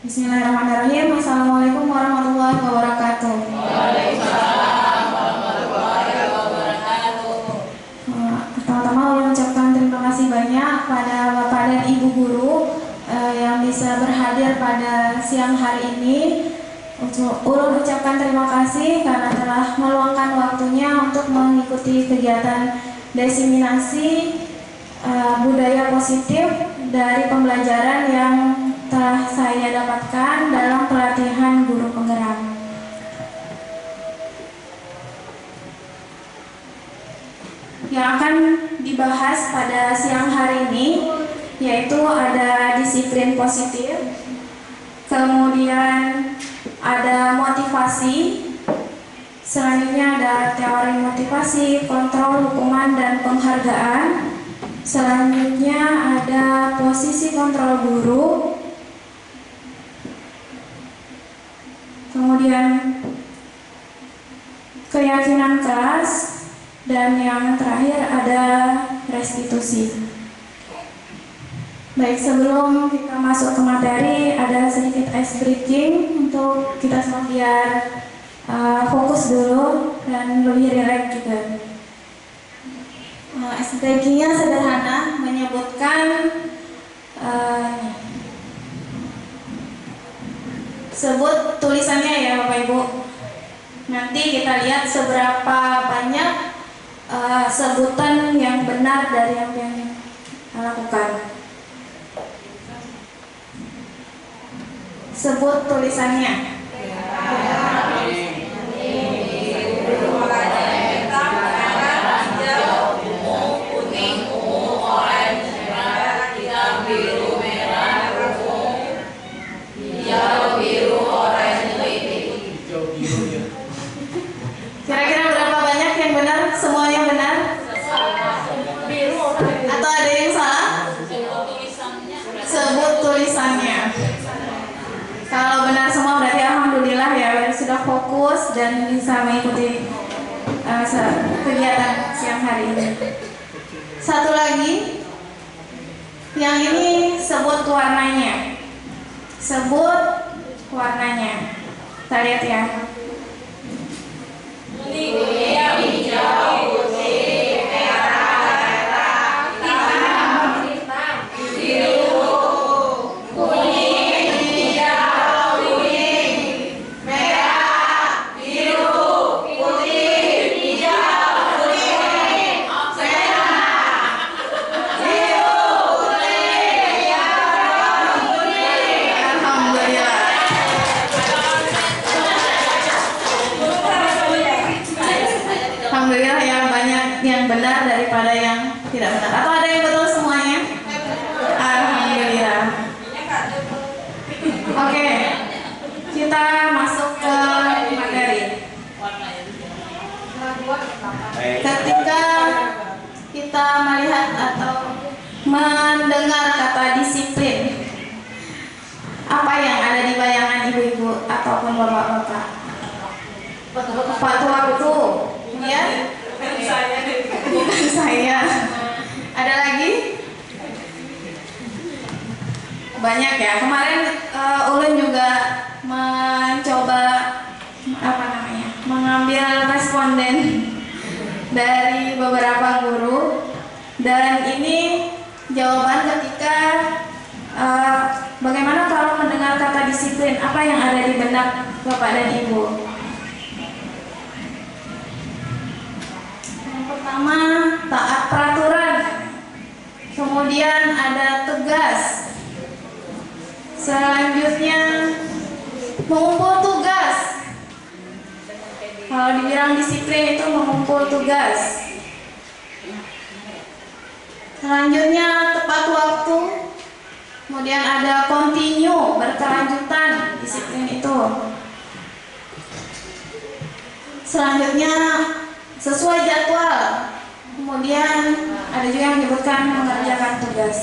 Bismillahirrahmanirrahim. Assalamualaikum warahmatullahi wabarakatuh. Waalaikumsalam warahmatullahi wabarakatuh. Pertama-tama ulun mengucapkan terima kasih banyak pada Bapak dan Ibu guru yang bisa berhadir pada siang hari ini. Ulun ucapkan terima kasih karena telah meluangkan waktunya untuk mengikuti kegiatan diseminasi budaya positif dari pembelajaran yang telah saya dapatkan dalam pelatihan guru penggerak. Yang akan dibahas pada siang hari ini yaitu ada disiplin positif, kemudian ada motivasi, selanjutnya ada teori motivasi, kontrol, hukuman, dan penghargaan. Selanjutnya ada posisi kontrol guru, kemudian keyakinan kelas, dan yang terakhir ada restitusi. Baik, sebelum kita masuk ke materi, ada sedikit ice breaking untuk kita semua biar fokus dulu dan lebih rileks juga. Ice breakingnya sederhana, menyebutkan sebut tulisannya ya Bapak Ibu. Nanti kita lihat seberapa banyak sebutan yang benar dari yang kita lakukan. Sebut tulisannya. Kira-kira berapa banyak yang benar? Semuanya benar? Atau ada yang salah? Sebut tulisannya. Kalau benar semua berarti alhamdulillah ya, sudah fokus dan bisa mengikuti kegiatan siang hari ini. Satu lagi, yang ini sebut warnanya. Sebut warnanya. Kita lihat ya. Kuning, hijau, putih, merah, hitam, biru, kuning, hijau, kuning, merah, biru, putih, hijau, kuning, merah, biru, kuning, hijau, kuning. Alhamdulillah. Alhamdulillah ya, banyak yang benar daripada yang tidak benar. Atau ada yang betul semuanya? Alhamdulillah. Oke, kita masuk ke materi. Ketika kita melihat atau mendengar kata disiplin, apa yang ada di bayangan ibu-ibu ataupun bapak-bapak? Tepat waktu, ya? Bukan saya. Ada lagi? Banyak ya. Kemarin ulun juga mencoba mengambil responden dari beberapa guru, dan ini jawaban ketika bagaimana kalau mendengar kata disiplin, apa yang ada di benak Bapak dan Ibu? Pertama, taat peraturan, kemudian ada tegas, selanjutnya mengumpul tugas. Kalau dibilang disiplin itu mengumpul tugas. Selanjutnya tepat waktu, kemudian ada continue, berkelanjutan, disiplin itu. Selanjutnya sesuai jadwal, kemudian ada juga yang menyebutkan mengerjakan tugas.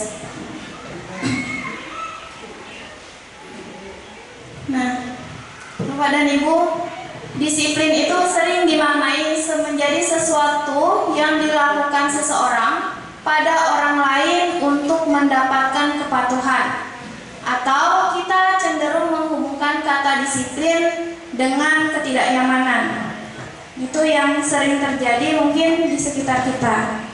Nah, Bapak dan Ibu, disiplin itu sering dimaknai menjadi sesuatu yang dilakukan seseorang pada orang lain untuk mendapatkan kepatuhan, atau kita cenderung disiplin dengan ketidaknyamanan. Itu yang sering terjadi mungkin di sekitar kita.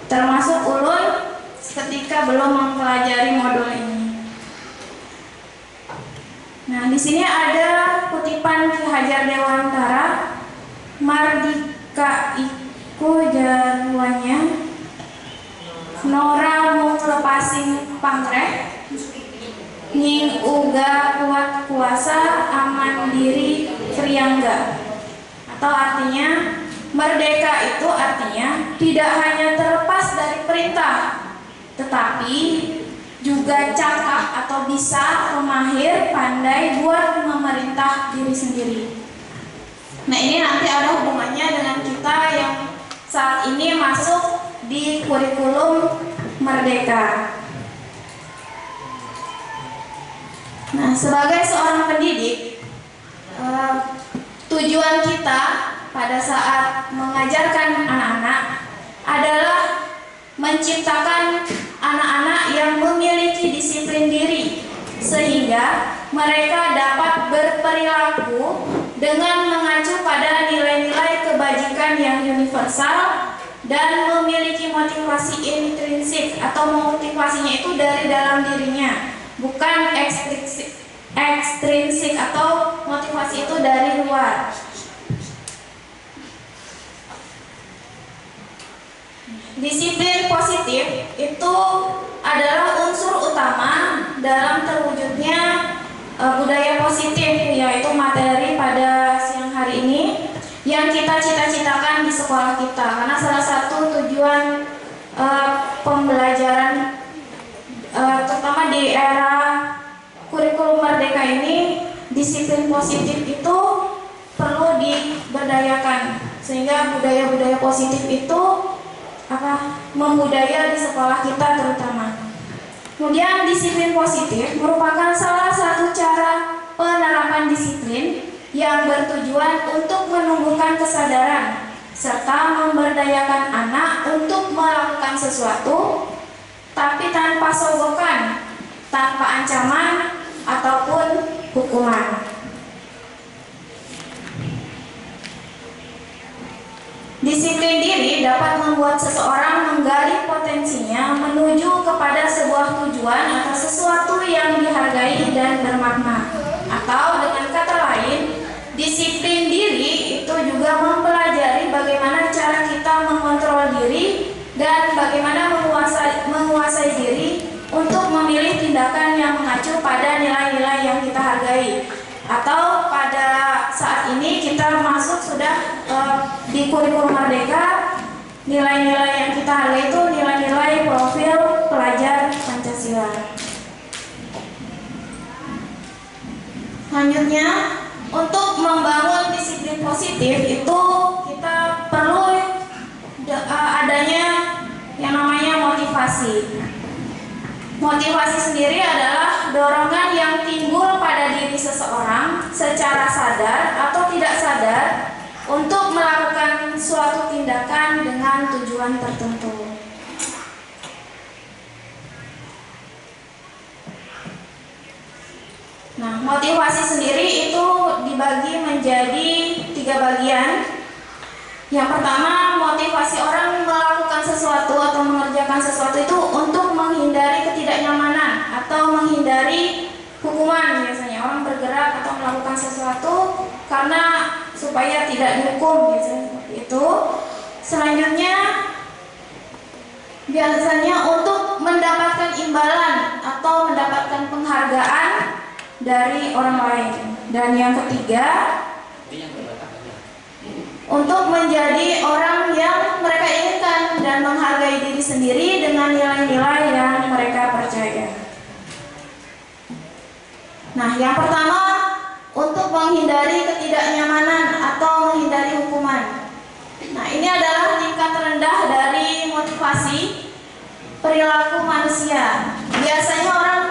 Termasuk ulun ketika belum mempelajari modul ini. Nah, di sini ada kutipan Ki Hajar Dewantara, Mardika iku jarwanya Nora mung lepasing panggreh nying uga kuat kuasa aman diri priangga. Atau artinya merdeka itu artinya tidak hanya terlepas dari perintah, tetapi juga cakap atau bisa, pemahir, pandai buat memerintah diri sendiri. Nah, ini nanti ada hubungannya dengan kita yang saat ini masuk di kurikulum Merdeka. Nah, sebagai seorang pendidik, tujuan kita pada saat mengajarkan anak-anak adalah menciptakan anak-anak yang memiliki disiplin diri, sehingga mereka dapat berperilaku dengan mengacu pada nilai-nilai kebajikan yang universal dan memiliki motivasi intrinsik, atau motivasinya itu dari dalam dirinya, bukan ekstrinsik atau motivasi itu dari luar. Disiplin positif itu adalah unsur utama dalam terwujudnya budaya positif, yaitu materi pada siang hari ini yang kita cita-citakan di sekolah kita. Karena salah satu tujuan pembelajaran terutama di era kurikulum Merdeka ini, disiplin positif itu perlu diberdayakan, sehingga budaya-budaya positif itu membudaya di sekolah kita terutama. Kemudian disiplin positif merupakan salah satu cara penerapan disiplin yang bertujuan untuk menumbuhkan kesadaran serta memberdayakan anak untuk melakukan sesuatu, tapi tanpa sogokan, tanpa ancaman ataupun hukuman. Disiplin diri dapat membuat seseorang menggali potensinya menuju kepada sebuah tujuan atau sesuatu yang dihargai dan bermakna. Atau dengan kata lain, disiplin diri itu juga mempelajari bagaimana cara kita mengontrol diri dan bagaimana menguasai diri untuk memilih tindakan yang mengacu pada nilai-nilai yang kita hargai. Atau pada saat ini kita masuk sudah di kurikulum Merdeka, nilai-nilai yang kita hargai itu nilai-nilai profil pelajar Pancasila. Selanjutnya, untuk membangun disiplin positif itu kita perlu adanya yang namanya motivasi. Motivasi sendiri adalah dorongan yang timbul pada diri seseorang secara sadar atau tidak sadar untuk melakukan suatu tindakan dengan tujuan tertentu. Nah, motivasi sendiri itu dibagi menjadi 3 bagian. Yang pertama, motivasi orang melakukan sesuatu atau mengerjakan sesuatu itu untuk menghindari ketidaknyamanan atau menghindari hukuman. Biasanya orang bergerak atau melakukan sesuatu karena supaya tidak dihukum, biasanya seperti itu. Selanjutnya, biasanya untuk mendapatkan imbalan atau mendapatkan penghargaan dari orang lain. Dan yang ketiga, untuk menjadi orang yang mereka inginkan dan menghargai diri sendiri dengan nilai-nilai yang mereka percaya. Nah, yang pertama, untuk menghindari ketidaknyamanan atau menghindari hukuman. Nah, ini adalah tingkat rendah dari motivasi perilaku manusia. Biasanya orang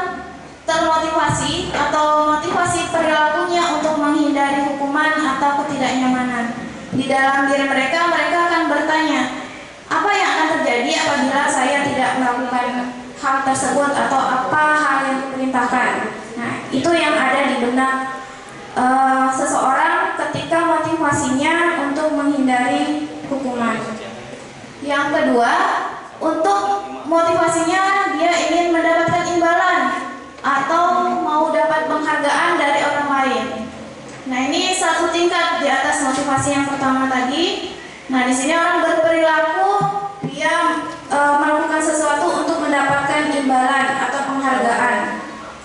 termotivasi atau motivasi perilakunya untuk menghindari hukuman atau ketidaknyamanan. Di dalam diri mereka akan bertanya, apa yang akan terjadi apabila saya tidak melakukan hal tersebut atau apa hal yang diperintahkan. Nah, Nah, itu yang ada di benak seseorang ketika motivasinya untuk menghindari hukuman. Yang kedua, untuk motivasinya dia ingin mendapatkan imbalan atau mau dapat penghargaan dari orang lain. Nah, ini satu tingkat di atas motivasi yang pertama tadi. Nah, di sini orang berperilaku dia melakukan sesuatu untuk mendapatkan imbalan atau penghargaan.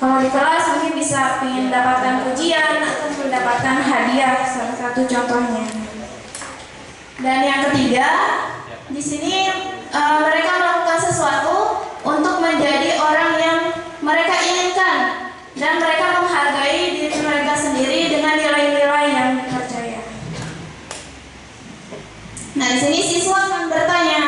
Kalau di kelas mungkin bisa ingin mendapatkan pujian atau mendapatkan hadiah, salah satu contohnya. Dan yang ketiga, di sini mereka melakukan sesuatu untuk menjadi orang yang mereka inginkan dan mereka menghargai diri mereka sendiri dengan nilai-nilai yang dipercaya. Nah, di sini siswa akan bertanya,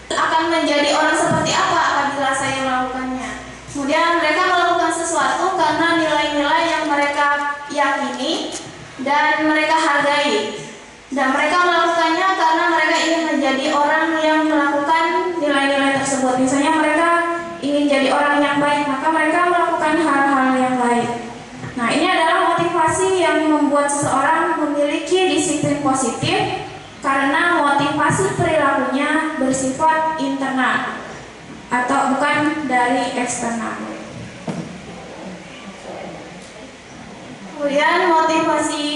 akan menjadi orang seperti apa apabila saya melakukannya? Kemudian mereka melakukan sesuatu karena nilai-nilai yang mereka yakini dan mereka hargai. Dan mereka melakukannya karena mereka ingin menjadi orang yang melakukan nilai-nilai tersebut. Misalnya mereka ingin jadi orang yang baik, maka mereka melakukan hal-hal yang baik. Nah, ini adalah motivasi yang membuat seseorang memiliki disiplin positif karena motivasi perilakunya bersifat internal atau bukan dari eksternal. Kemudian motivasi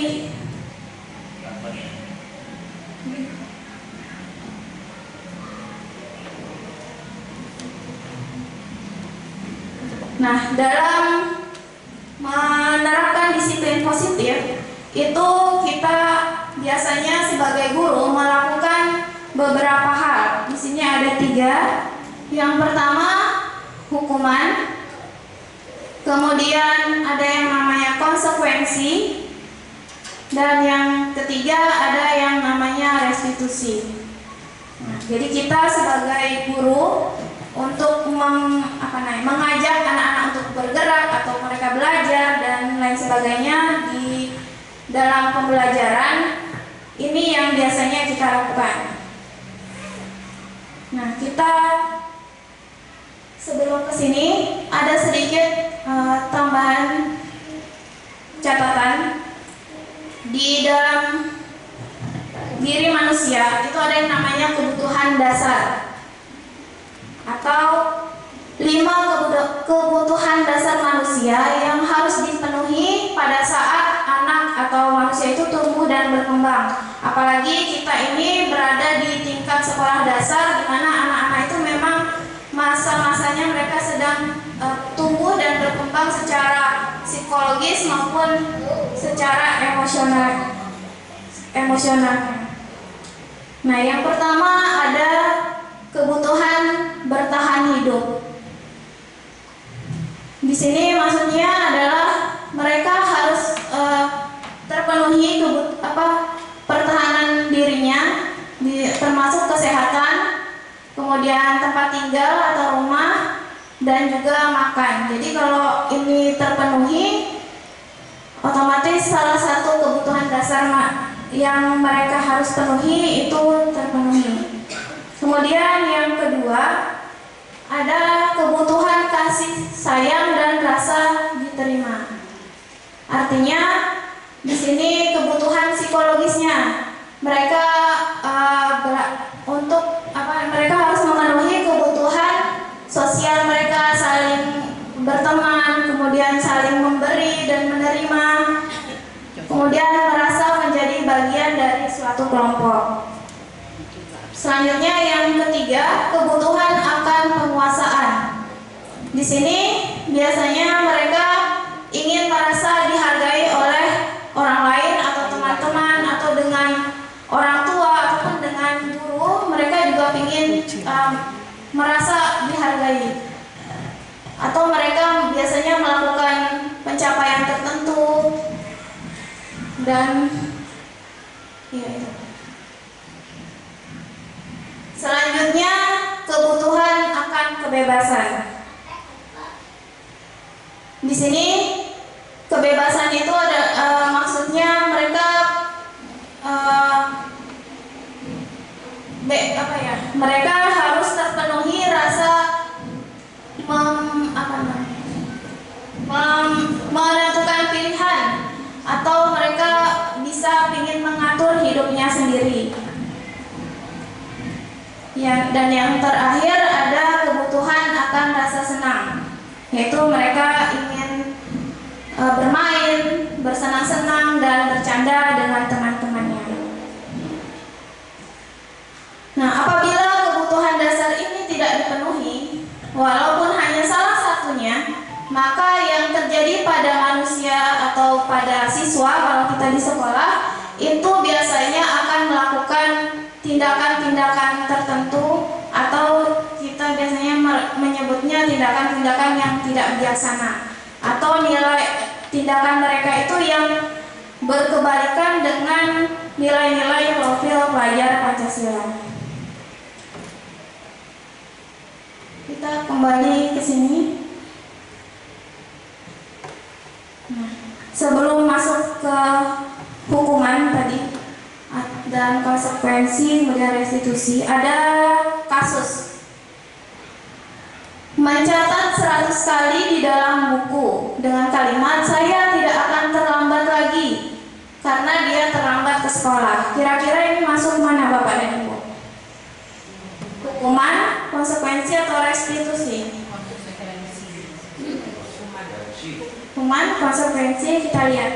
dalam menerapkan disiplin positif itu kita biasanya sebagai guru melakukan beberapa hal. Di sini ada 3. Yang pertama, hukuman. Kemudian ada yang namanya konsekuensi. Dan yang ketiga ada yang namanya restitusi. Jadi kita sebagai guru untuk mengajak anak-anak untuk bergerak atau mereka belajar dan lain sebagainya di dalam pembelajaran, ini yang biasanya kita lakukan. Nah, kita sebelum kesini ada sedikit tambahan catatan. Di dalam diri manusia itu ada yang namanya kebutuhan dasar atau 5 kebutuhan dasar manusia yang harus dipenuhi pada saat anak atau manusia itu tumbuh dan berkembang. Apalagi kita ini berada di tingkat sekolah dasar di mana anak-anak itu memang masa-masanya mereka sedang tumbuh dan berkembang secara psikologis maupun secara emosional. Nah, yang pertama ada kebutuhan bertahan hidup. Di sini maksudnya adalah mereka harus terpenuhi pertahanan dirinya, termasuk kesehatan, kemudian tempat tinggal atau rumah, dan juga makan. Jadi kalau ini terpenuhi, otomatis salah satu kebutuhan dasar yang mereka harus penuhi itu terpenuhi. Kemudian yang kedua ada kebutuhan kasih sayang dan rasa diterima. Artinya di sini kebutuhan psikologisnya mereka mereka harus memenuhi kebutuhan sosial mereka, saling berteman, kemudian saling memberi dan menerima, kemudian merasa menjadi bagian dari suatu kelompok. Selanjutnya yang ketiga, kebutuhan akan penguasaan. Di sini biasanya mereka ingin merasa dihargai oleh orang lain atau teman-teman atau dengan orang tua ataupun dengan guru. Mereka juga ingin merasa dihargai. Atau mereka biasanya melakukan pencapaian tertentu dan itu. Selanjutnya kebutuhan akan kebebasan. Di sini kebebasan itu ada maksudnya mereka mereka harus terpenuhi rasa hidupnya sendiri. Ya, dan yang terakhir ada kebutuhan akan rasa senang, yaitu mereka ingin bermain, bersenang-senang, dan bercanda dengan teman-temannya. Nah, apabila kebutuhan dasar ini tidak dipenuhi, walaupun hanya salah satunya, maka yang terjadi pada manusia atau pada siswa kalau kita di sekolah itu biasanya akan melakukan tindakan-tindakan tertentu, atau kita biasanya menyebutnya tindakan-tindakan yang tidak bijaksana, atau tindakan mereka itu yang berkebalikan dengan nilai-nilai profil pelajar Pancasila. Kita kembali ke sini. Nah, sebelum masuk ke hukuman tadi dan konsekuensi kemudian restitusi, ada kasus mencatat 100 kali di dalam buku dengan kalimat "saya tidak akan terlambat lagi" karena dia terlambat ke sekolah. Kira-kira ini masuk mana Bapak dan Ibu? Hukuman, konsekuensi, atau restitusi? Hukuman, konsekuensi, kita lihat.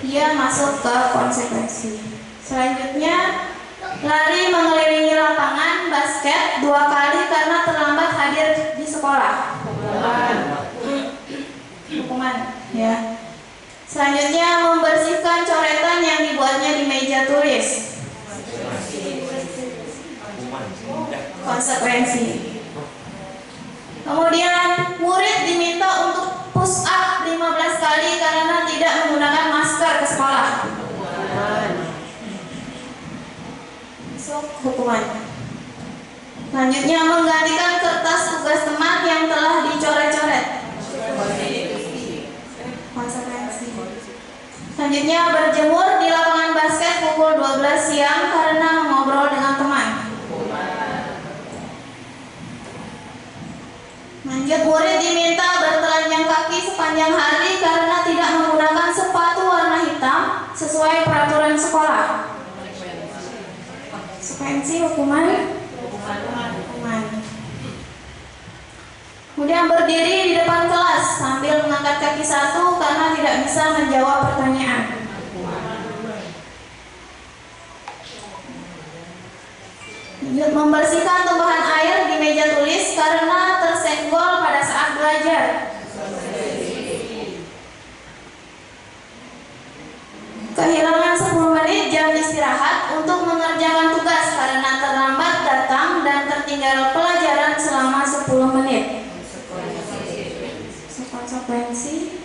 Dia masuk ke konsekuensi. Selanjutnya, lari mengelilingi lapangan basket 2 kali karena terlambat hadir di sekolah. Hukuman, ya. Selanjutnya, membersihkan coretan yang dibuatnya di meja tulis. Konsekuensi. Kemudian, murid diminta untuk push up 15 kali karena tidak menggunakan masker ke sekolah. Hukuman. Selanjutnya, menggantikan kertas tugas teman yang telah dicoret-coret. Konsekuensi. Selanjutnya, berjemur di lapangan basket pukul 12 siang karena mengobrol dengan teman. Lanjut, murid diminta bertelanjang kaki sepanjang hari karena tidak menggunakan sepatu warna hitam sesuai peraturan sekolah. Konsekuensi hukuman. Kemudian berdiri di depan kelas sambil mengangkat kaki satu karena tidak bisa menjawab pertanyaan. Lanjut, membersihkan tumpahan air di meja tulis karena tersenggol pada saat belajar. Kehilangan 10 menit jam istirahat untuk mengerjakan tugas karena terlambat datang dan tertinggal pelajaran selama 10 menit. Konsekuensi.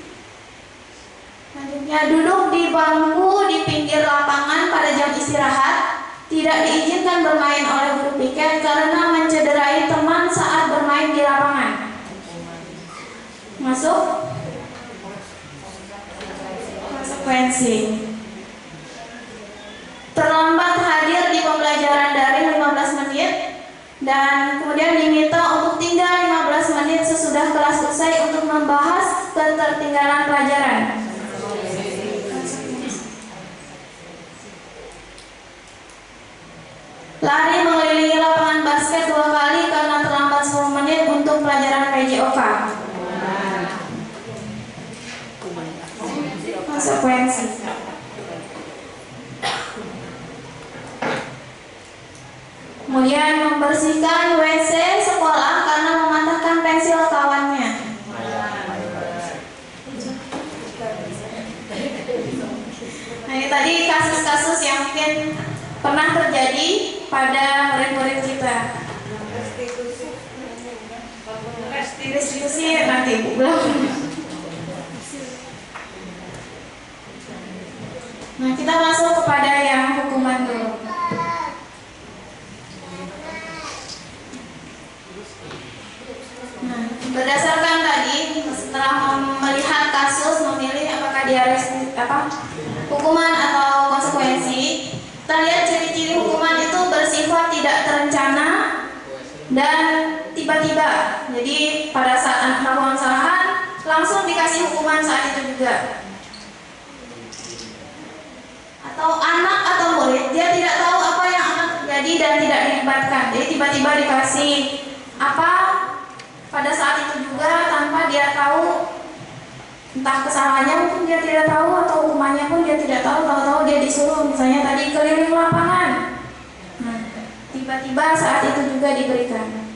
Selanjutnya, duduk di bangku di pinggir lapangan pada jam istirahat, tidak diizinkan bermain oleh guru piket karena mencederai teman saat bermain di lapangan. Masuk. Konsekuensi. Terlambat hadir di pembelajaran daring 15 menit dan kemudian diminta untuk tinggal 15 menit sesudah kelas usai untuk membahas ketertinggalan pelajaran. Lari mengelilingi lapangan basket 2 kali karena terlambat 10 menit untuk pelajaran PJOK. Konsekuensi. Kemudian membersihkan WC sekolah karena mematahkan pensil kawannya. Nah, ini tadi kasus-kasus yang mungkin pernah terjadi pada murid-murid kita. Restitusi nanti Ibu bilang. Nah, kita masuk kepada yang hukuman dulu. Nah, berdasarkan tadi, setelah melihat kasus, memilih apakah dia hukuman atau konsekuensi, kita lihat ciri-ciri hukuman itu bersifat tidak terencana dan tiba-tiba. Jadi pada saat anak melakukan kesalahan, langsung dikasih hukuman saat itu juga. atau anak atau murid, dia tidak tahu apa yang akan terjadi dan tidak dilibatkan. Jadi tiba-tiba dikasih apa pada saat itu juga tanpa dia tahu, entah kesalahannya mungkin dia tidak tahu atau hukumannya pun dia tidak tahu. Tahu-tahu dia disuruh misalnya tadi keliling lapangan. Nah, tiba-tiba saat itu juga diberikan.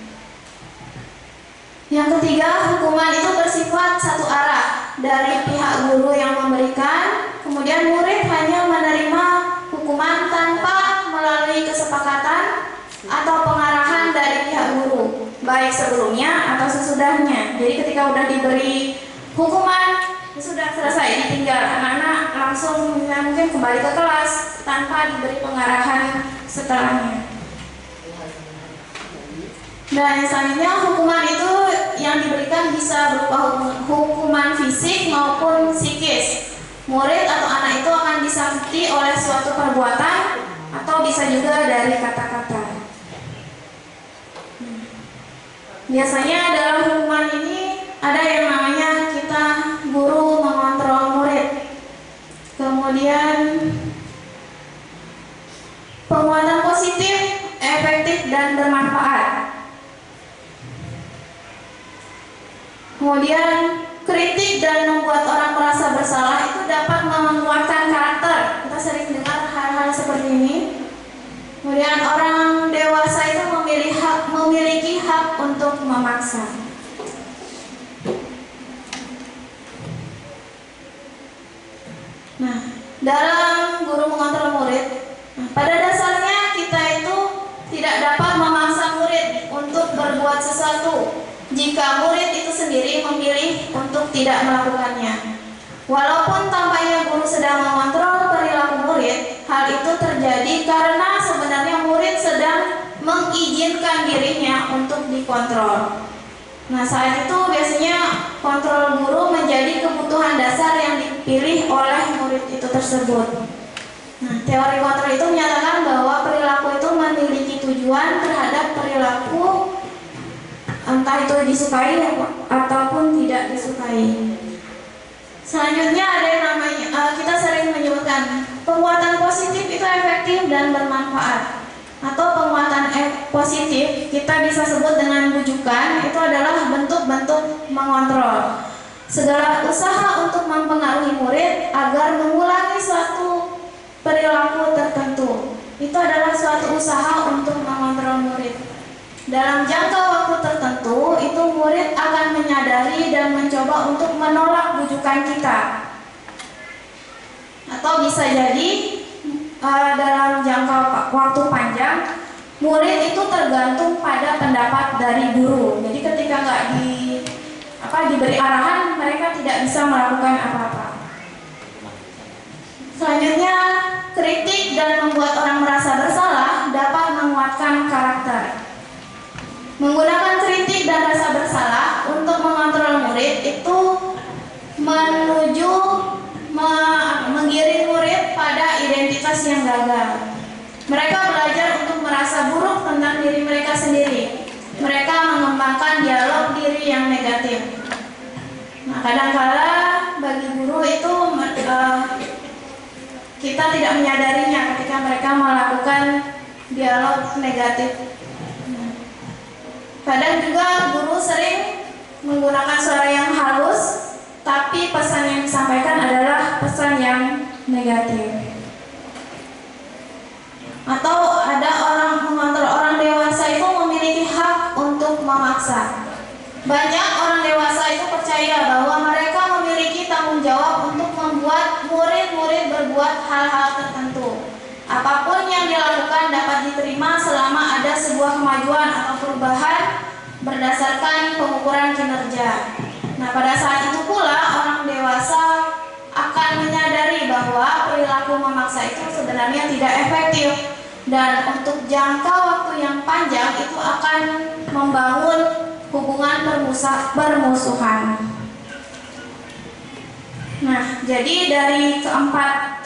Yang ketiga, hukuman itu bersifat satu arah dari pihak guru yang memberikan, kemudian murid hanya menerima hukuman tanpa melalui kesepakatan atau pengarahan dari pihak guru, baik sebelumnya atau sesudahnya. Jadi ketika udah diberi hukuman, sudah selesai, ditinggal, anak-anak langsung mungkin kembali ke kelas tanpa diberi pengarahan setelahnya. Dan selanjutnya, hukuman itu yang diberikan bisa berupa hukuman fisik maupun psikis. Murid atau anak itu akan disakiti oleh suatu perbuatan atau bisa juga dari kata-kata. Biasanya dalam hukuman ini ada yang namanya kita guru mengontrol murid. Kemudian penguatan positif, efektif dan bermanfaat. Kemudian kritik dan membuat orang merasa bersalah itu dapat menguatkan karakter. Kita sering dengar hal-hal seperti ini. Kemudian orang dewasa itu memiliki hak untuk memaksa. Nah, dalam guru mengontrol murid, pada dasarnya kita itu tidak dapat memaksa murid untuk berbuat sesuatu jika murid itu sendiri memilih untuk tidak melakukannya. Walaupun tampaknya guru sedang mengontrol perilaku murid, hal itu terjadi karena sebenarnya murid sedang mengizinkan dirinya untuk dikontrol. Nah, saat itu biasanya kontrol guru menjadi kebutuhan dasar yang dipilih oleh murid itu tersebut. Nah, teori kontrol itu menyatakan bahwa perilaku itu memiliki tujuan terhadap perilaku, entah itu disukai ataupun tidak disukai. Selanjutnya ada yang namanya, kita sering menyebutkan penguatan positif itu efektif dan bermanfaat. Atau penguatan positif kita bisa sebut dengan bujukan, itu adalah bentuk-bentuk mengontrol. Segala usaha untuk mempengaruhi murid agar mengulangi suatu perilaku tertentu, itu adalah suatu usaha untuk mengontrol murid. Dalam jangka waktu tertentu, itu murid akan menyadari dan mencoba untuk menolak bujukan kita. Atau bisa jadi dalam jangka waktu panjang, murid itu tergantung pada pendapat dari guru. Jadi ketika nggak diberi arahan, mereka tidak bisa melakukan apa-apa. Selanjutnya, kritik dan membuat orang merasa bersalah dapat menguatkan karakter. Menggunakan kritik dan rasa bersalah untuk mengontrol murid itu menggiring murid pada identitas yang gagal. Mereka belajar untuk merasa buruk tentang diri mereka sendiri. Mereka mengembangkan dialog diri yang negatif. Nah, kadang-kala bagi guru itu kita tidak menyadarinya ketika mereka melakukan dialog negatif. Kadang juga guru sering menggunakan suara yang halus, tapi pesan yang disampaikan adalah pesan yang negatif. Atau ada orang mengontrol orang dewasa itu memiliki hak untuk memaksa. Banyak orang dewasa itu percaya bahwa mereka memiliki tanggung jawab untuk membuat murid-murid berbuat hal-hal tertentu. Apapun yang dilakukan dapat diterima selama ada sebuah kemajuan atau perubahan berdasarkan pengukuran kinerja. Nah, pada saat itu pula orang dewasa akan menyadari bahwa perilaku memaksa itu sebenarnya tidak efektif, dan untuk jangka waktu yang panjang itu akan membangun hubungan permusuhan. Nah, jadi dari keempat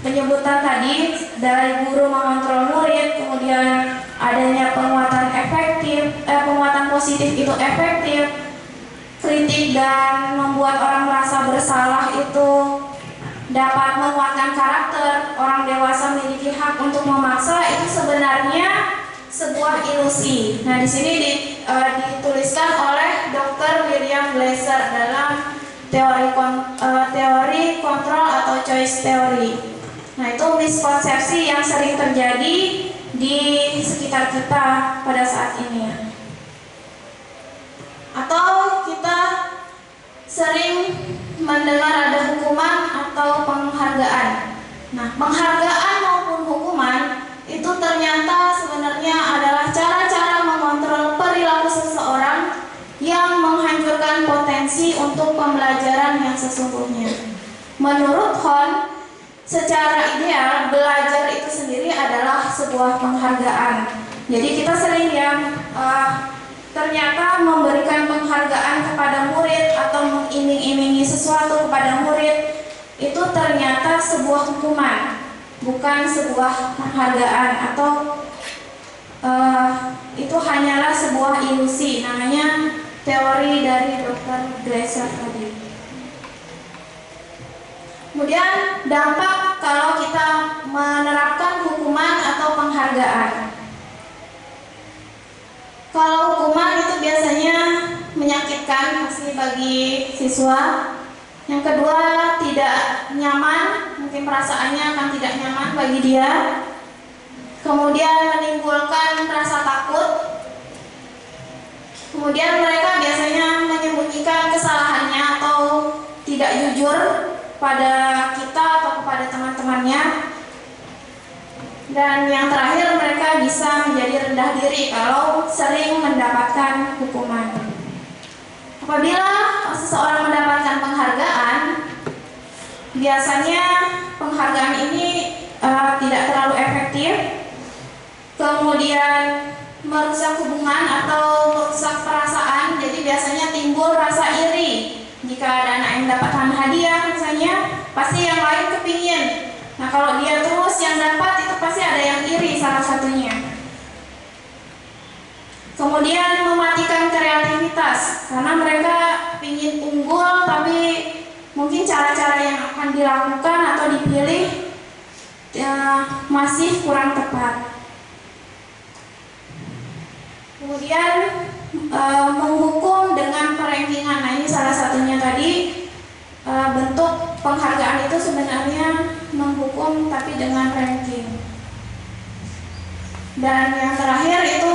penyebutan tadi, dari guru mengontrol murid, kemudian adanya penguatan positif itu efektif, kritik dan membuat orang merasa bersalah itu dapat menguatkan karakter orang dewasa memiliki hak untuk memaksa, itu sebenarnya sebuah ilusi. Nah, di sini dituliskan oleh Dr. William Glasser dalam teori kontrol atau choice theory. Nah, itu miskonsepsi yang sering terjadi di sekitar kita pada saat ini. Atau kita sering mendengar ada hukuman atau penghargaan. Nah, penghargaan maupun hukuman itu ternyata sebenarnya adalah cara-cara mengontrol perilaku seseorang yang menghancurkan potensi untuk pembelajaran yang sesungguhnya. Menurut Hon, secara ideal belajar itu sendiri adalah sebuah penghargaan. Jadi kita sering ternyata memberikan penghargaan kepada murid atau mengiming-imingi sesuatu kepada murid itu ternyata sebuah hukuman, bukan sebuah penghargaan, atau itu hanyalah sebuah ilusi. Namanya teori dari Dr. Glasser tadi. Kemudian dampak kalau kita menerapkan hukuman atau penghargaan. Kalau hukuman itu biasanya menyakitkan pasti bagi siswa. Yang kedua, tidak nyaman, mungkin perasaannya akan tidak nyaman bagi dia. Kemudian menimbulkan rasa takut. Kemudian mereka biasanya menyembunyikan kesalahannya atau tidak jujur pada kita atau kepada teman-temannya. Dan yang terakhir, mereka bisa menjadi rendah diri kalau sering mendapatkan hukuman. Apabila seseorang mendapatkan penghargaan, biasanya penghargaan ini tidak terlalu efektif, kemudian merusak hubungan atau merusak perasaan. Jadi biasanya timbul rasa iri. Jika ada anak yang mendapatkan hadiah misalnya, pasti yang lain kepingin. Nah, kalau dia terus yang dapat, itu pasti ada yang iri salah satunya. Kemudian mematikan kreativitas, karena mereka ingin unggul, tapi mungkin cara-cara yang akan dilakukan atau dipilih masih kurang tepat. Kemudian menghukum dengan perankingan. Nah, ini salah satunya tadi. Bentuk penghargaan itu sebenarnya menghukum tapi dengan ranking. Dan yang terakhir itu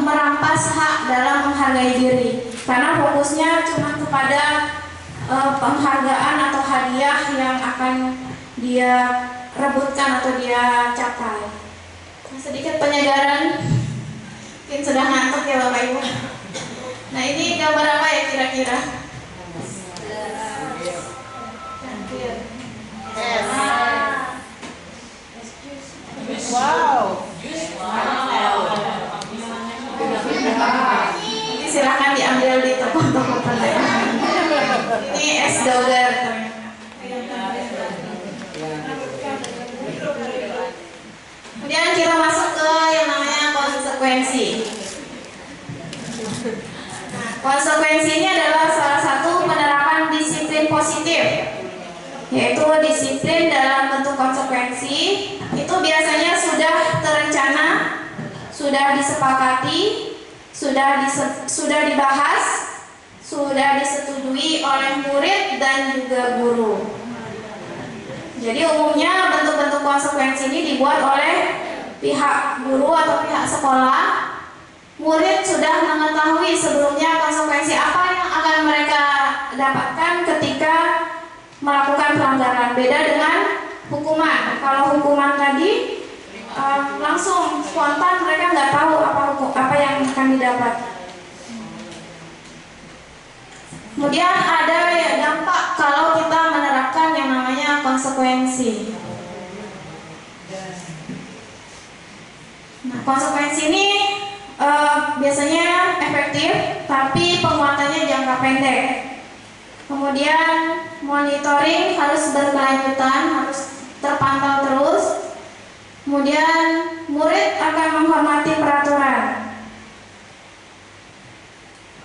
merampas hak dalam menghargai diri, karena fokusnya cuma kepada penghargaan atau hadiah yang akan dia rebutkan atau dia capai. Sedikit penyegaran, mungkin sudah ngantuk ya Bapak Ibu. Nah, ini gambar apa ya kira-kira? Wow. Ini silahkan diambil di toko-toko terdekat. Ini es doger. Kemudian kita masuk ke yang namanya konsekuensi. Nah, konsekuensi ini adalah salah satu penerapan disiplin positif, yaitu disiplin dalam bentuk konsekuensi. Itu biasanya sudah terencana, sudah disepakati, sudah dibahas, sudah disetujui oleh murid dan juga guru. Jadi umumnya bentuk-bentuk konsekuensi ini dibuat oleh pihak guru atau pihak sekolah. Murid sudah mengetahui sebelumnya konsekuensi apa yang akan mereka dapatkan ketika melakukan pelanggaran. Beda dengan hukuman. Kalau hukuman tadi langsung spontan, mereka nggak tahu apa yang akan didapat. Kemudian ada dampak kalau kita menerapkan yang namanya konsekuensi. Nah, konsekuensi ini biasanya efektif, tapi penguatannya jangka pendek. Kemudian monitoring harus berkelanjutan, harus terpantau terus. Kemudian murid akan menghormati peraturan.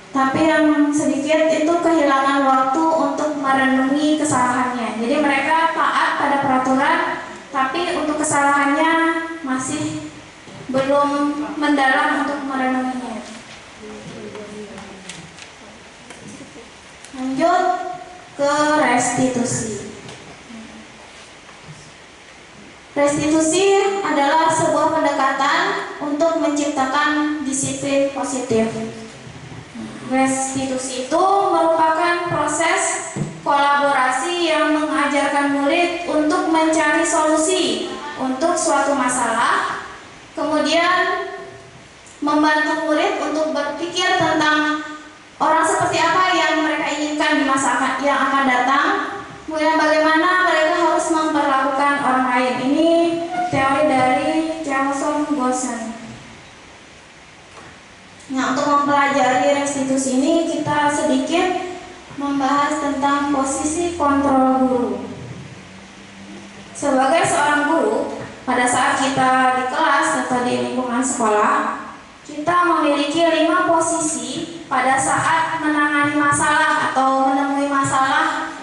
tapi yang sedikit itu kehilangan waktu untuk merenungi kesalahannya. Jadi mereka taat pada peraturan, tapi untuk kesalahannya masih belum mendalam untuk merenunginya. Lanjut ke restitusi. Restitusi adalah sebuah pendekatan untuk menciptakan disiplin positif. Restitusi itu merupakan proses kolaborasi yang mengajarkan murid untuk mencari solusi untuk suatu masalah, kemudian membantu murid untuk berpikir tentang orang seperti apa yang mereka inginkan di masa yang akan datang, kemudian bagaimana mereka harus memperlakukan orang lain. Ini teori dari Jameson Gosen. Nah, untuk mempelajari restitusi ini kita sedikit membahas tentang posisi kontrol guru. Sebagai seorang guru, pada saat kita di kelas atau di lingkungan sekolah, kita memiliki 5 posisi pada saat menangani masalah atau menemui masalah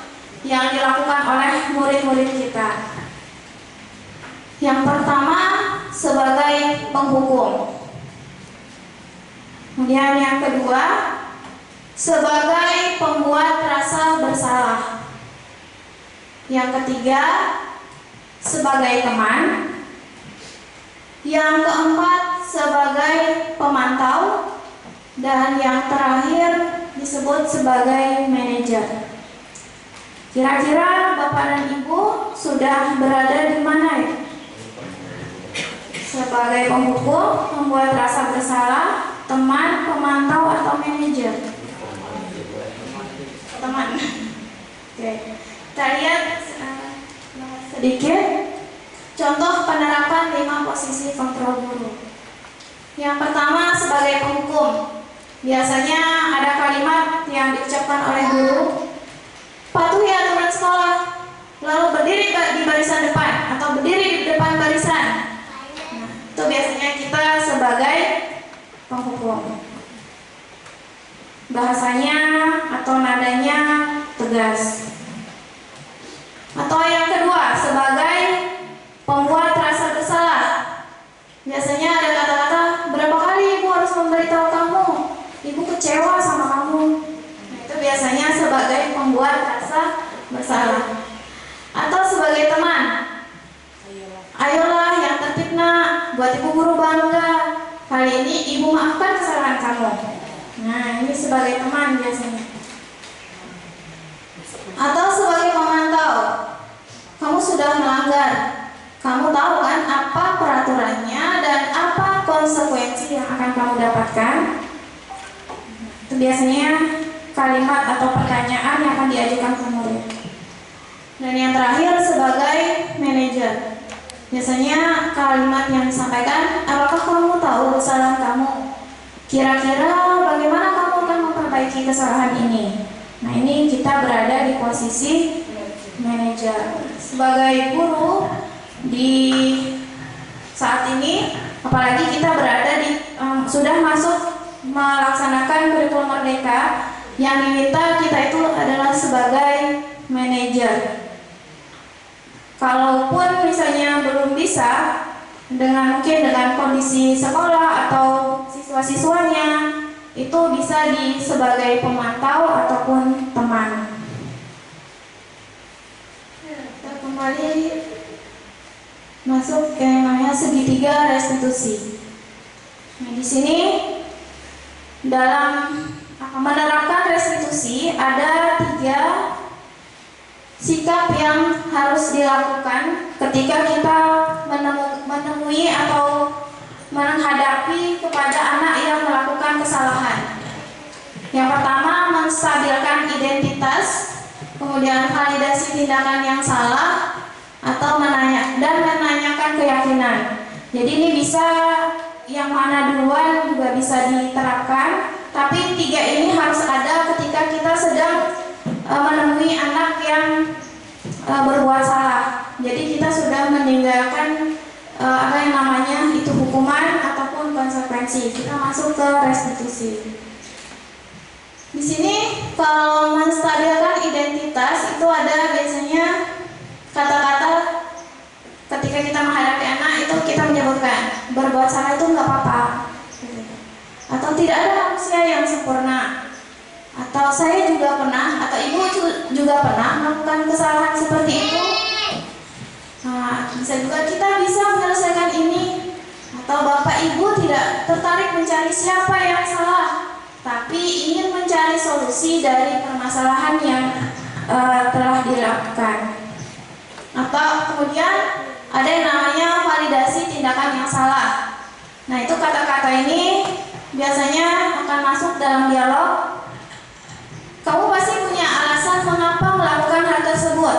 yang dilakukan oleh murid-murid kita. Yang pertama, sebagai penghukum. Kemudian yang kedua, sebagai pembuat rasa bersalah. Yang ketiga, sebagai teman. Yang keempat, sebagai pemantau. Dan yang terakhir disebut sebagai manajer. Kira-kira Bapak dan Ibu sudah berada di mana ya? Sebagai penghukum, membuat rasa bersalah, teman, pemantau, atau manajer? Teman. Oke. Kita lihat sedikit contoh penerapan 5 posisi kontrol guru. Yang pertama, sebagai penghukum. Biasanya ada kalimat yang diucapkan oleh guru, patuhi aturan sekolah, lalu berdiri di barisan depan atau berdiri di depan barisan. Nah, itu biasanya kita sebagai penghukum. Bahasanya atau nadanya tegas. Atau yang kedua, sebagai pembuat rasa bersalah. Biasanya ada kata-kata, berapa kali ibu harus memberitahu kamu? Ibu kecewa sama kamu. Nah, itu biasanya sebagai pembuat rasa bersalah. Atau sebagai teman, ayolah yang tertib nak, buat ibu guru bangga. Kali ini ibu maafkan kesalahan kamu. Nah, ini sebagai teman biasanya. Atau sebagai pemantau, kamu sudah melanggar. Kamu tahu kan apa peraturannya dan apa konsekuensi yang akan kamu dapatkan. Itu biasanya kalimat atau pertanyaan yang akan diajukan ke murid. Dan yang terakhir sebagai manajer. Biasanya kalimat yang disampaikan, apakah kamu tahu kesalahan kamu? Kira-kira bagaimana kamu akan memperbaiki kesalahan ini? Nah, ini kita berada di posisi manajer. Sebagai guru di saat ini, apalagi kita berada di sudah masuk melaksanakan kurikulum merdeka, yang diminta kita itu adalah sebagai manajer. Kalaupun misalnya belum bisa mungkin dengan kondisi sekolah atau siswa-siswanya, itu bisa sebagai pemantau ataupun teman. Kita kembali masuk ke yang namanya segitiga restitusi. Nah, di sini dalam menerapkan restitusi ada 3 sikap yang harus dilakukan ketika kita menemui atau menghadapi kepada anak yang melakukan kesalahan. Yang pertama, menstabilkan identitas, kemudian validasi tindakan yang salah, atau menanyakan keyakinan. Jadi ini bisa yang mana duluan juga bisa diterapkan, tapi 3 ini harus ada ketika kita sedang menemui anak yang berbuat salah. Jadi kita sudah meninggalkan apa yang namanya itu hukuman ataupun konsekuensi. Kita masuk ke restitusi. Di sini kalau menstabilkan identitas itu ada biasanya kata-kata ketika kita menghadapi anak itu kita menyebutkan berbuat salah itu nggak apa-apa, atau tidak ada manusia yang sempurna, atau saya juga pernah, atau ibu juga pernah melakukan kesalahan seperti itu. Nah, bisa juga kita bisa menyelesaikan ini, atau bapak ibu tidak tertarik mencari siapa yang salah, tapi ingin mencari solusi dari permasalahan yang telah dilakukan. Atau kemudian ada yang namanya validasi tindakan yang salah. Nah, itu kata-kata ini biasanya akan masuk dalam dialog. Kamu pasti punya alasan mengapa melakukan hal tersebut,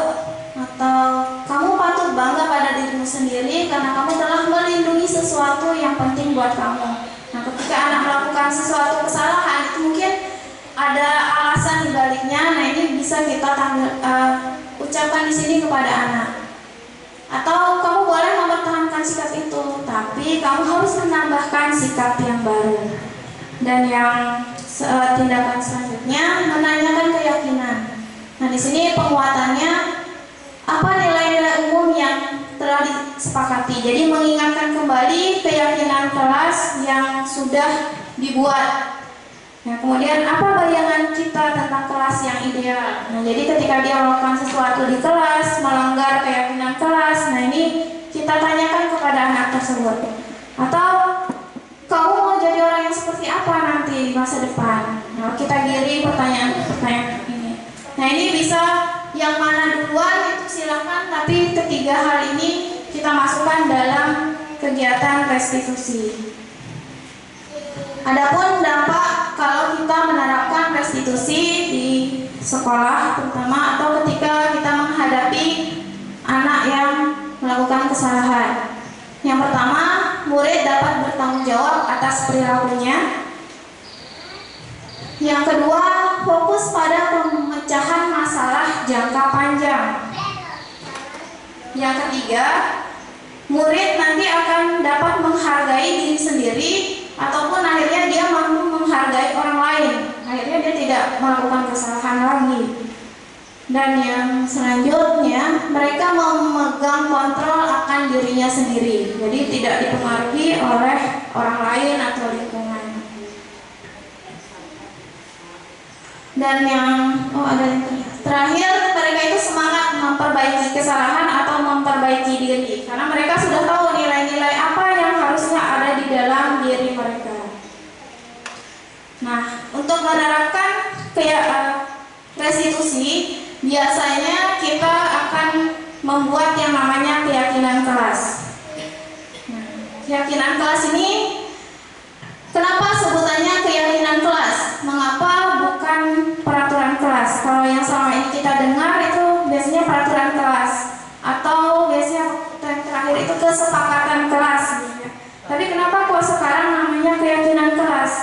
atau kamu patut bangga pada dirimu sendiri karena kamu telah melindungi sesuatu yang penting buat kamu. Nah, ketika anak melakukan sesuatu kesalahan, itu mungkin ada alasan di baliknya. Nah, ini bisa kita ucapkan di sini kepada anak. Atau kamu boleh mempertahankan sikap itu, tapi kamu harus menambahkan sikap yang baru. Dan yang tindakan selanjutnya menanyakan keyakinan. Nah, di sini penguatannya apa nilai-nilai umum yang telah disepakati. Jadi mengingatkan kembali keyakinan kelas yang sudah dibuat. Nah, kemudian apa bayangan kita tentang kelas yang ideal. Nah, jadi ketika dia melakukan sesuatu di kelas, melanggar keyakinan kelas, nah ini kita tanyakan kepada anak tersebut. Atau kamu mau jadi orang yang seperti apa nanti di masa depan? Nah, kita giring pertanyaan ini. Nah, ini bisa yang mana duluan itu silakan, tapi ketiga hal ini kita masukkan dalam kegiatan restitusi. Adapun dampak kalau kita menerapkan restitusi di sekolah terutama atau ketika kita menghadapi anak yang melakukan kesalahan. Yang pertama, murid dapat bertanggung jawab atas perilakunya. Yang kedua, fokus pada pemecahan masalah jangka panjang. Yang ketiga, murid nanti akan dapat menghargai diri sendiri ataupun akhirnya dia mampu menghargai orang lain. Akhirnya dia tidak melakukan kesalahan lagi. Dan yang selanjutnya, mereka memegang kontrol akan dirinya sendiri. Jadi tidak dipengaruhi oleh orang lain atau lingkungan. Dan yang terakhir, mereka itu semangat memperbaiki kesalahan atau memperbaiki diri, karena mereka sudah tahu nilai-nilai apa yang harusnya ada di dalam diri mereka. Nah, untuk menerapkan restitusi, biasanya kita akan membuat yang namanya keyakinan kelas. Nah, keyakinan kelas ini, kenapa sebutannya keyakinan kelas? Mengapa bukan peraturan kelas? Kalau yang selama ini kita dengar itu biasanya peraturan kelas, atau biasanya yang terakhir itu kesepakatan kelas. Tapi kenapa kok sekarang namanya keyakinan kelas?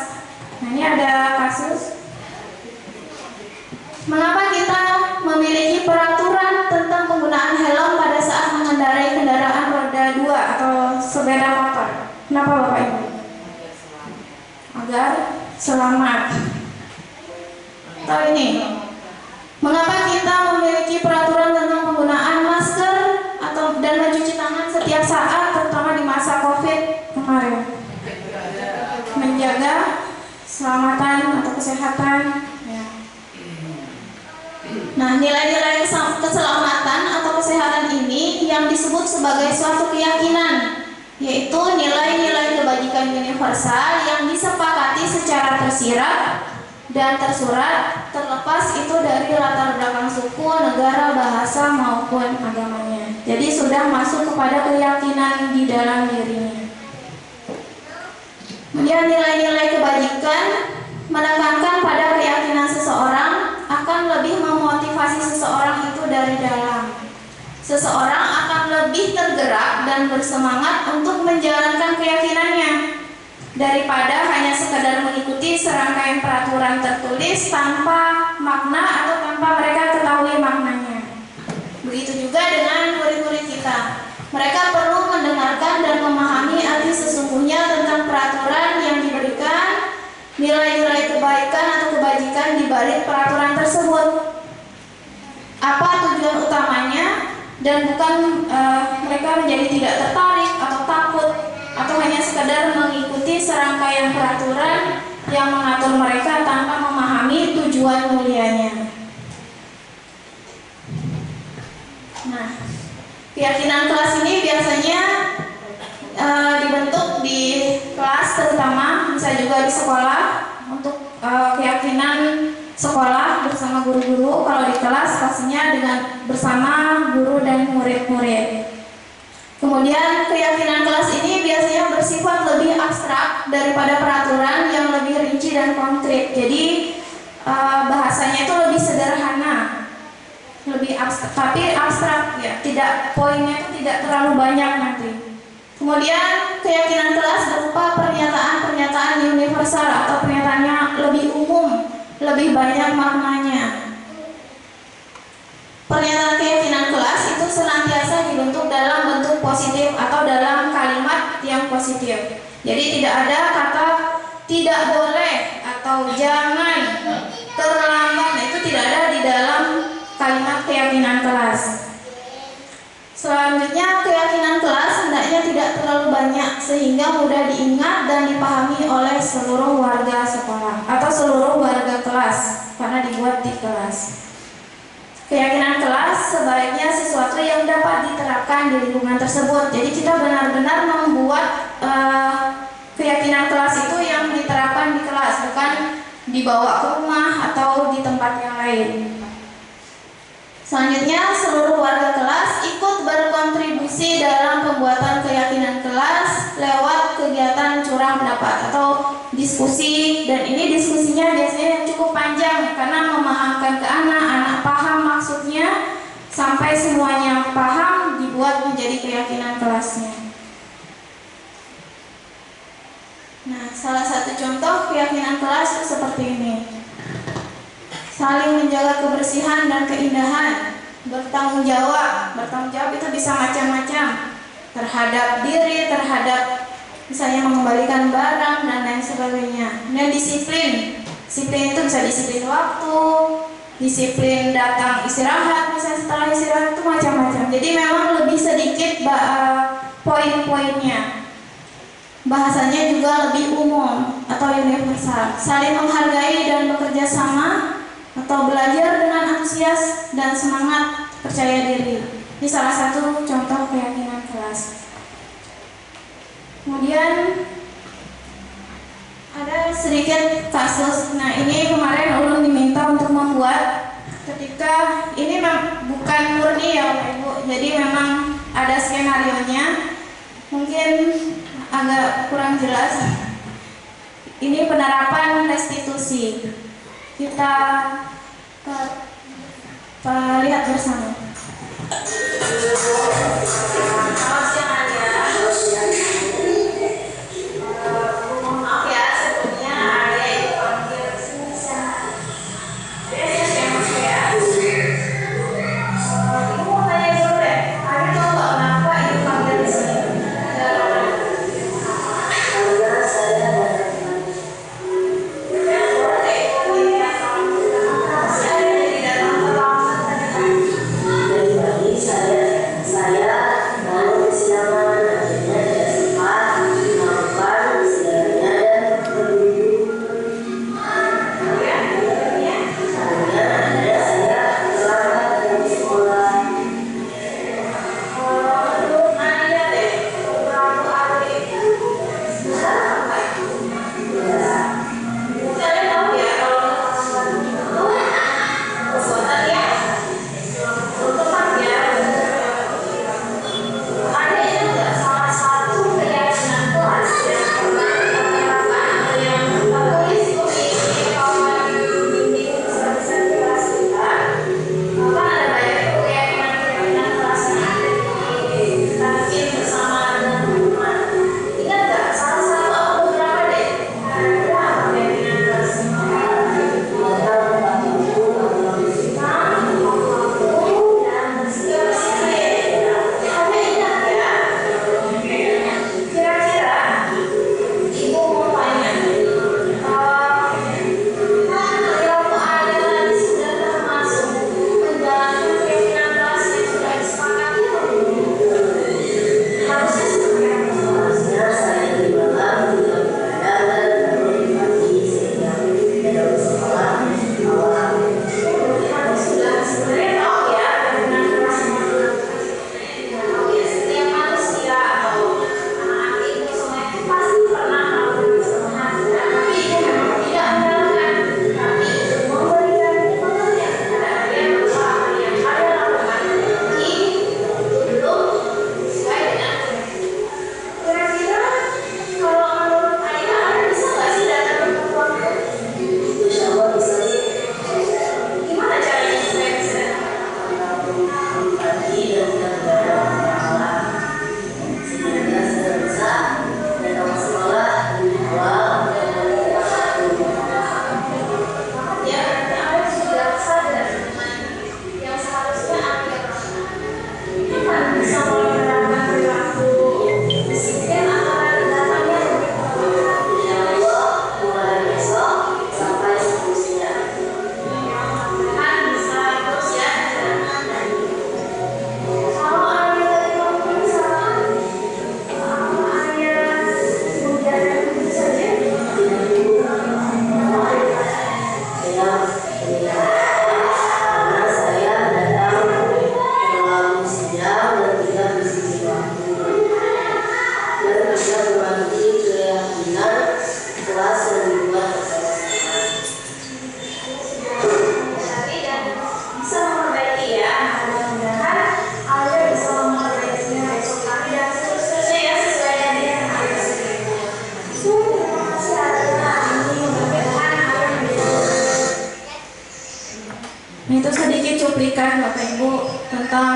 Nah, ini ada kasus. Mengapa kita memiliki peraturan tentang penggunaan helm pada saat mengendarai kendaraan roda 2 atau sepeda motor? Kenapa Bapak Ibu? Agar selamat. Atau ini, mengapa kita memiliki peraturan tentang penggunaan masker dan mencuci tangan setiap saat, terutama di masa COVID kemarin? Menjaga keselamatan atau kesehatan. Nah, nilai-nilai keselamatan atau kesehatan ini yang disebut sebagai suatu keyakinan, yaitu nilai-nilai kebajikan universal yang disepakati secara tersirat dan tersurat, terlepas itu dari latar belakang suku, negara, bahasa maupun agamanya. Jadi sudah masuk kepada keyakinan di dalam dirinya. Kemudian nilai-nilai kebajikan menekankan pada keyakinan seseorang akan lebih memotivasi seseorang itu dari dalam. Seseorang akan lebih tergerak dan bersemangat untuk menjalankan keyakinannya daripada hanya sekadar mengikuti serangkaian peraturan tertulis tanpa makna atau tanpa mereka ketahui maknanya. Begitu juga dengan murid-murid kita. Mereka perlu mendengarkan dan memahami arti sesungguhnya tentang peraturan yang diberikan, nilai-nilai kebaikan atau kebajikan di balik peraturan tersebut. Apa tujuan utamanya, dan bukan mereka menjadi tidak tertarik atau takut atau hanya sekedar mengikuti serangkaian peraturan yang mengatur mereka tanpa memahami tujuan mulianya. Nah, keyakinan kelas ini biasanya dibentuk di kelas, terutama bisa juga di sekolah untuk keyakinan sekolah bersama guru-guru. Kalau di kelas pastinya dengan bersama guru dan murid-murid. Kemudian keyakinan kelas ini biasanya bersifat lebih abstrak daripada peraturan yang lebih rinci dan konkret. Jadi bahasanya itu lebih sederhana, lebih abstrak, tapi abstrak ya, tidak, poinnya itu tidak terlalu banyak nanti. Kemudian keyakinan kelas berupa pernyataan-pernyataan universal atau pernyataannya lebih umum, lebih banyak maknanya. Pernyataan keyakinan kelas itu senantiasa dibentuk dalam bentuk positif atau dalam kalimat yang positif. Jadi tidak ada kata tidak boleh atau jangan, terlambat, itu tidak ada di dalam kalimat keyakinan kelas. Selanjutnya, keyakinan kelas hendaknya tidak terlalu banyak sehingga mudah diingat dan dipahami oleh seluruh warga sekolah atau seluruh warga kelas karena dibuat di kelas. Keyakinan kelas sebaiknya sesuatu yang dapat diterapkan di lingkungan tersebut. Jadi kita benar-benar membuat keyakinan kelas itu yang diterapkan di kelas, bukan dibawa ke rumah atau di tempat yang lain. Selanjutnya, seluruh warga kelas ikut berkontribusi dalam pembuatan keyakinan kelas lewat kegiatan curah pendapat atau diskusi. Dan ini diskusinya biasanya cukup panjang karena memahamkan ke anak paham maksudnya sampai semuanya paham, dibuat menjadi keyakinan kelasnya. Nah, salah satu contoh keyakinan kelas itu seperti ini. Saling menjaga kebersihan dan keindahan, bertanggung jawab. Bertanggung jawab itu bisa macam-macam, terhadap diri, terhadap misalnya mengembalikan barang dan lain sebagainya. Dan disiplin. Disiplin itu bisa disiplin waktu, disiplin datang istirahat, misalnya setelah istirahat itu macam-macam. Jadi memang lebih sedikit poin-poinnya. Bahasanya juga lebih umum atau universal. Saling menghargai dan bekerja sama atau belajar dengan antusias dan semangat percaya diri. Ini salah satu contoh keyakinan kelas. Kemudian ada sedikit kasus. Nah, ini kemarin ulun diminta untuk membuat ketika ini bukan murni ya Bapak Ibu. Jadi memang ada skenarionya. Mungkin agak kurang jelas. Ini penerapan restitusi. Kita lihat bersama. Selamat siang Adia. Mohon maaf ya sebelumnya Adia itu panggil Ibu mau tanya dulu deh. Adia tahu nggak kenapa Ibu panggil di sini? Saya Nah, itu sedikit cuplikan Bapak Ibu tentang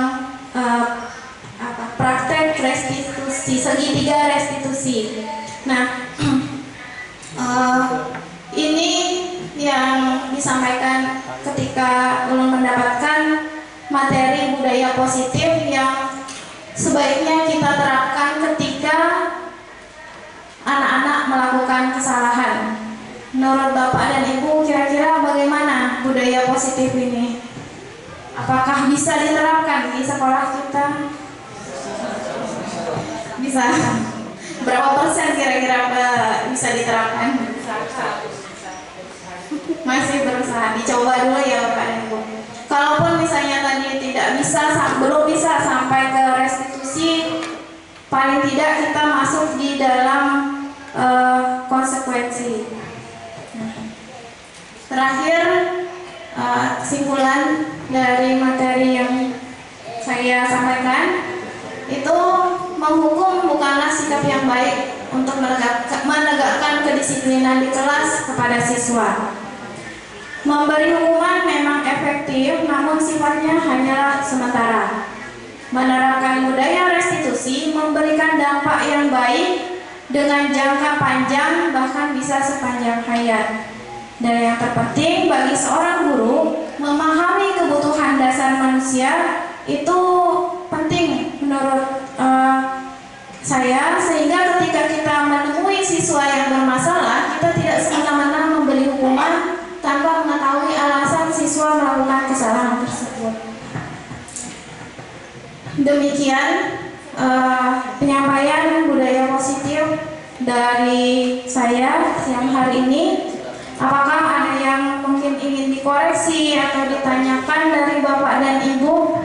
praktek restitusi, segitiga restitusi. Nah, ini yang disampaikan ketika belum mendapatkan materi budaya positif yang sebaiknya kita terapkan ketika anak-anak melakukan kesalahan. Menurut Bapak dan Ibu, kira-kira bagaimana budaya positif ini? Apakah bisa diterapkan di sekolah kita? Bisa. Berapa persen kira-kira bisa diterapkan? Masih berusaha, dicoba dulu ya Bapak dan Ibu. Kalaupun misalnya tadi belum bisa sampai ke restitusi, paling tidak kita masuk di dalam konsekuensi. Terakhir, kesimpulan dari materi yang saya sampaikan itu, menghukum bukanlah sikap yang baik untuk menegakkan kedisiplinan di kelas kepada siswa. Memberi hukuman memang efektif, namun sifatnya hanyalah sementara. Menerapkan budaya restitusi memberikan dampak yang baik dengan jangka panjang, bahkan bisa sepanjang hayat. Dan yang terpenting bagi seorang guru, memahami kebutuhan dasar manusia itu penting menurut saya, sehingga ketika kita menemui siswa yang bermasalah, kita tidak semena-mena memberi hukuman tanpa mengetahui alasan siswa melakukan kesalahan tersebut. Demikian penyampaian budaya positif dari saya siang hari ini. Apakah ada yang mungkin ingin dikoreksi atau ditanyakan dari Bapak dan Ibu?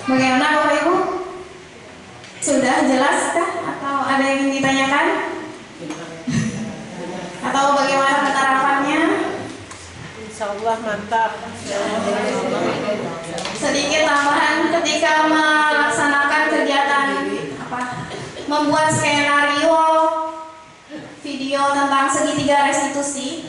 Bagaimana Bapak Ibu? Sudah jelas kah? Atau ada yang ingin ditanyakan? Atau bagaimana penerapannya? Insya Allah mantap. Sedikit tambahan, ketika melaksanakan kegiatan membuat skenario video tentang segitiga restitusi,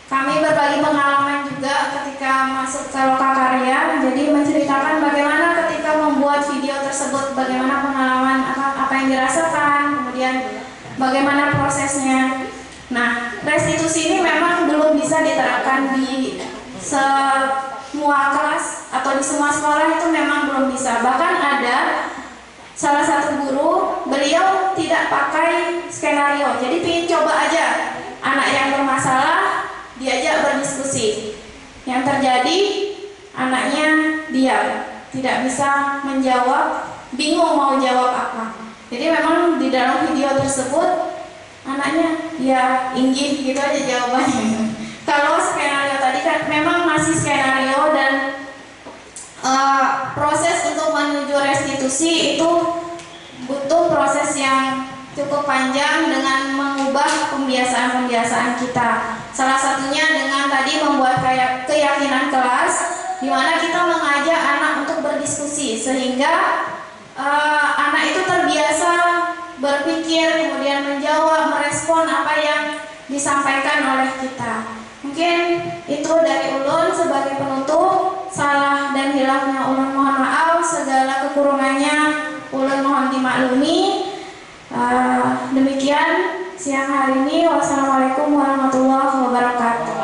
kami berbagi pengalaman juga ketika masuk ke Lokakarya. Jadi menceritakan bagaimana ketika membuat video tersebut, bagaimana pengalaman, apa yang dirasakan, kemudian bagaimana prosesnya. Nah, restitusi ini memang belum bisa diterapkan di semua kelas atau di semua sekolah, itu memang belum bisa. Bahkan ada salah satu guru, beliau tidak pakai skenario. Jadi ingin coba aja anak yang bermasalah diajak berdiskusi. Yang terjadi anaknya diam, tidak bisa menjawab, bingung mau jawab apa. Jadi memang di dalam video tersebut anaknya ya inggih gitu aja jawabannya. Kalau skenario tadi kan memang masih skenario, dan proses untuk menuju restitusi itu butuh proses yang cukup panjang dengan mengubah pembiasaan-pembiasaan kita. Salah satunya dengan tadi membuat keyakinan kelas, di mana kita mengajak anak untuk berdiskusi sehingga anak itu terbiasa berpikir, kemudian menjawab, merespon apa yang disampaikan oleh kita. Mungkin itu dari ulun sebagai penutup. Salah dan hilafnya ulun mohon maaf, segala kekurangannya ulun mohon dimaklumi. Demikian siang hari ini. Wassalamualaikum warahmatullahi wabarakatuh.